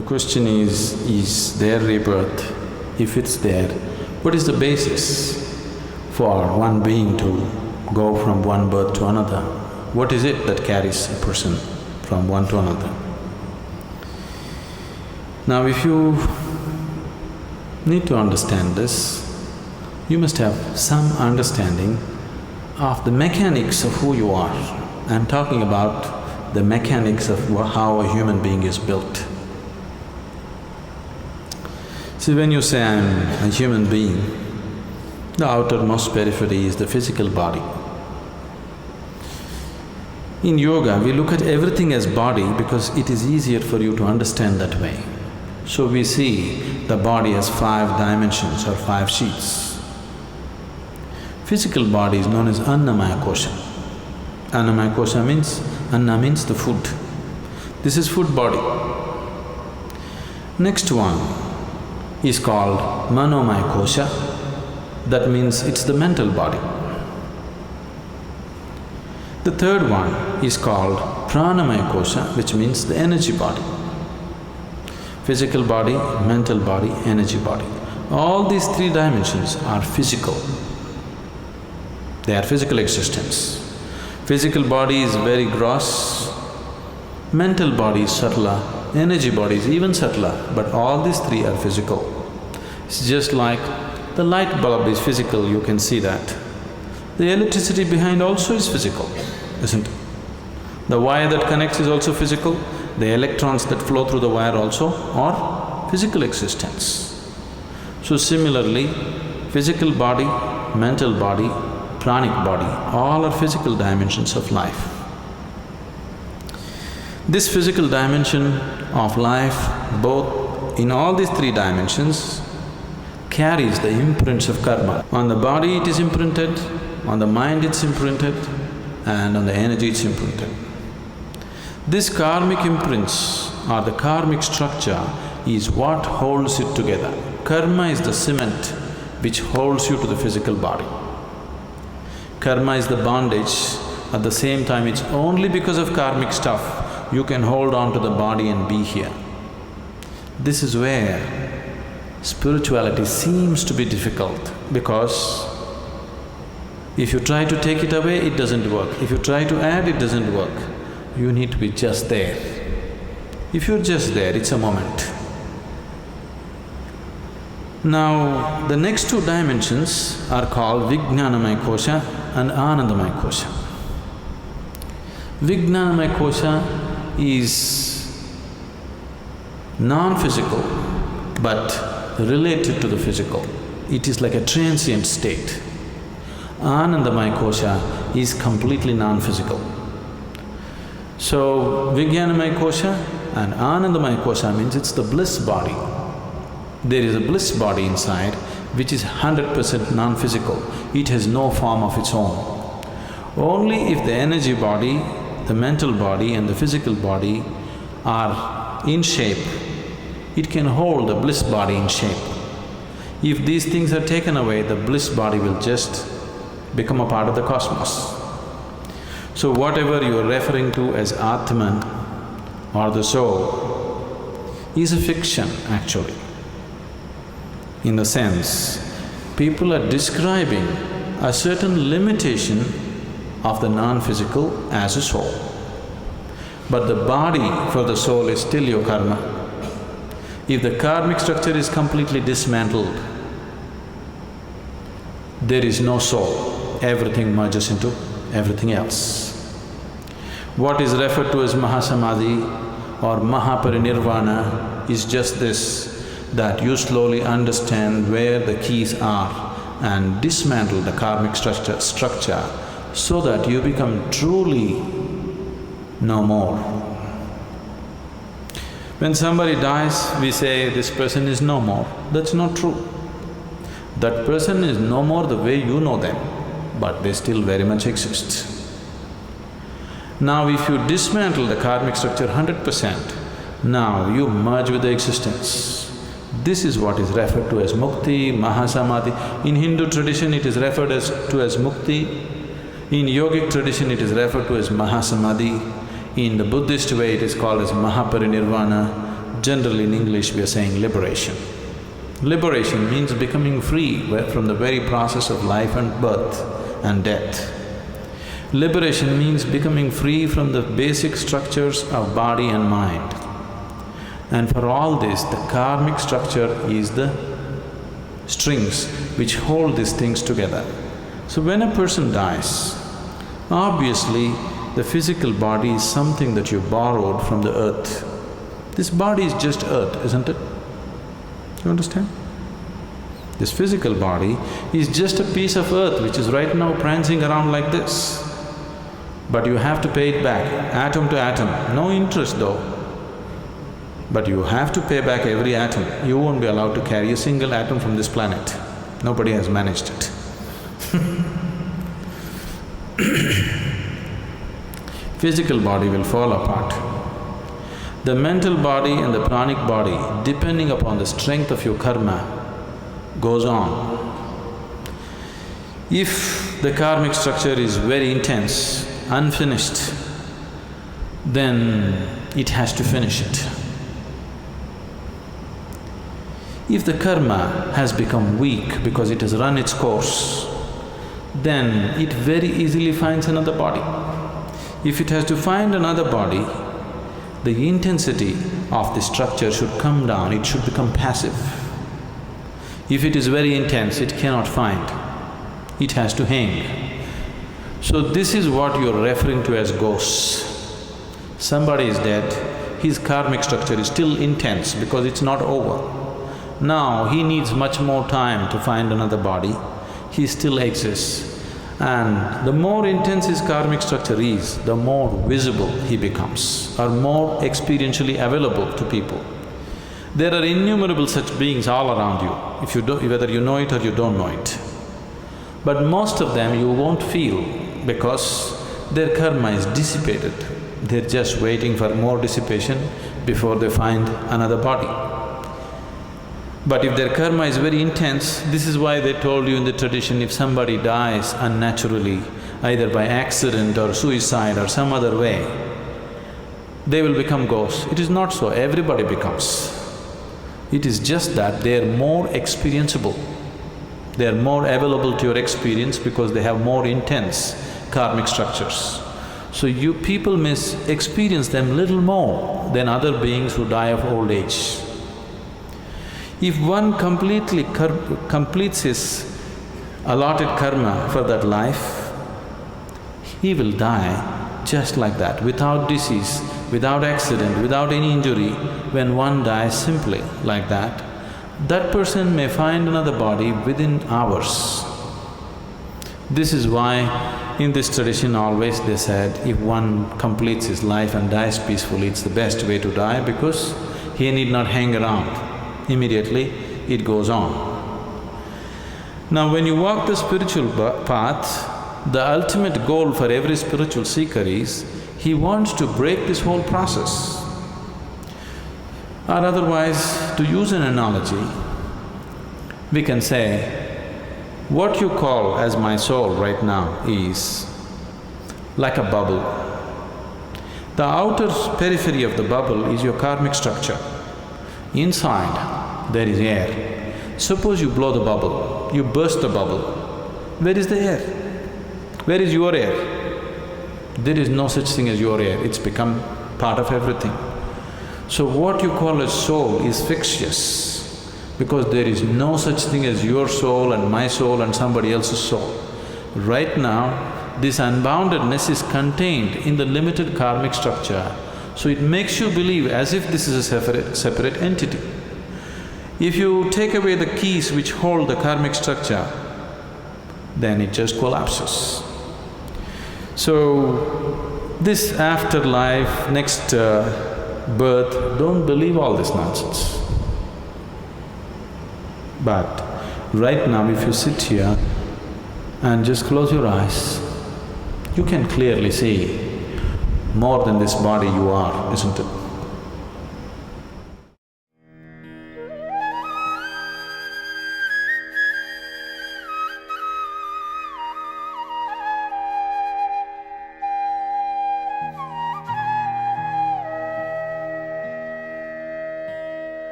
The question is there rebirth? If it's there, what is the basis for one being to go from one birth to another? What is it that carries a person from one to another? Now, if you need to understand this, you must have some understanding of the mechanics of who you are. I'm talking about the mechanics of how a human being is built. See, when you say I'm a human being, the outermost periphery is the physical body. In yoga, we look at everything as body because it is easier for you to understand that way. So we see the body as 5 dimensions or 5 sheets. Physical body is known as Annamaya Kosha. Annamaya Kosha means… Anna means the food. This is food body. Next one is called Manomaya Kosha. That means it's the mental body. The third one is called Pranamaya Kosha, which means the energy body. Physical body, mental body, energy body. All these 3 dimensions are physical. They are physical existence. Physical body is very gross, mental body is subtler, energy body is even subtler, but all these 3 are physical. It's just like the light bulb is physical, you can see that. The electricity behind also is physical, isn't it? The wire that connects is also physical, the electrons that flow through the wire also are physical existence. So similarly, physical body, mental body, pranic body, all are physical dimensions of life. This physical dimension of life, both in all these 3 dimensions, carries the imprints of karma. On the body it is imprinted, on the mind it's imprinted, and on the energy it's imprinted. This karmic imprints or the karmic structure is what holds it together. Karma is the cement which holds you to the physical body. Karma is the bondage, at the same time it's only because of karmic stuff you can hold on to the body and be here. This is where spirituality seems to be difficult because if you try to take it away, it doesn't work. If you try to add, it doesn't work. You need to be just there. If you're just there, it's a moment. Now, the next 2 dimensions are called Vijnanamaya Kosha and Anandamaya Kosha. Vijnanamaya Kosha is non-physical but related to the physical. It is like a transient state. Anandamaya Kosha is completely non-physical. So, Vijnanamaya Kosha and Anandamaya Kosha means it's the bliss body. There is a bliss body inside which is 100% non-physical. It has no form of its own. Only if the energy body, the mental body and the physical body are in shape, it can hold the bliss body in shape. If these things are taken away, the bliss body will just become a part of the cosmos. So whatever you are referring to as Atman or the soul is a fiction actually. In the sense, people are describing a certain limitation of the non-physical as a soul. But the body for the soul is still your karma. If the karmic structure is completely dismantled, there is no soul, everything merges into everything else. What is referred to as Mahasamadhi or Mahaparinirvana is just this, that you slowly understand where the keys are and dismantle the karmic structure so that you become truly no more. When somebody dies, we say, this person is no more. That's not true. That person is no more the way you know them, but they still very much exist. Now if you dismantle the karmic structure 100%, now you merge with the existence. This is what is referred to as mukti, mahasamadhi. In Hindu tradition it is referred to as mukti. In yogic tradition it is referred to as mahasamadhi. In the Buddhist way it is called as mahaparinirvana. Generally in English we are saying liberation. Liberation means becoming free from the very process of life and birth and death. Liberation means becoming free from the basic structures of body and mind. And for all this, the karmic structure is the strings which hold these things together. So when a person dies, obviously the physical body is something that you borrowed from the earth. This body is just earth, isn't it? You understand? This physical body is just a piece of earth which is right now prancing around like this. But you have to pay it back, atom to atom, no interest though. But you have to pay back every atom. You won't be allowed to carry a single atom from this planet. Nobody has managed it. Physical body will fall apart. The mental body and the pranic body, depending upon the strength of your karma, goes on. If the karmic structure is very intense, unfinished, then it has to finish it. If the karma has become weak because it has run its course, then it very easily finds another body. If it has to find another body, the intensity of the structure should come down, it should become passive. If it is very intense, it cannot find, it has to hang. So this is what you're referring to as ghosts. Somebody is dead, his karmic structure is still intense because it's not over. Now he needs much more time to find another body, he still exists. And the more intense his karmic structure is, the more visible he becomes, or more experientially available to people. There are innumerable such beings all around you, if you whether you know it or you don't know it. But most of them you won't feel because their karma is dissipated. They're just waiting for more dissipation before they find another body. But if their karma is very intense, this is why they told you in the tradition, if somebody dies unnaturally, either by accident or suicide or some other way, they will become ghosts. It is not so, everybody becomes. It is just that they are more experienceable. They are more available to your experience because they have more intense karmic structures. So you people may experience them little more than other beings who die of old age. If one completely completes his allotted karma for that life, he will die just like that, without disease, without accident, without any injury. When one dies simply like that, that person may find another body within hours. This is why in this tradition always they said, if one completes his life and dies peacefully, it's the best way to die because he need not hang around. Immediately it goes on. Now when you walk the spiritual path, the ultimate goal for every spiritual seeker is, he wants to break this whole process. Or otherwise, to use an analogy, we can say, what you call as my soul right now is like a bubble. The outer periphery of the bubble is your karmic structure. Inside, there is air. Suppose you blow the bubble, you burst the bubble. Where is the air? Where is your air? There is no such thing as your air, it's become part of everything. So what you call as soul is fictitious because there is no such thing as your soul and my soul and somebody else's soul. Right now, this unboundedness is contained in the limited karmic structure, so it makes you believe as if this is a separate entity. If you take away the keys which hold the karmic structure, then it just collapses. So, this afterlife, next birth, don't believe all this nonsense. But right now if you sit here and just close your eyes, you can clearly see more than this body you are, isn't it?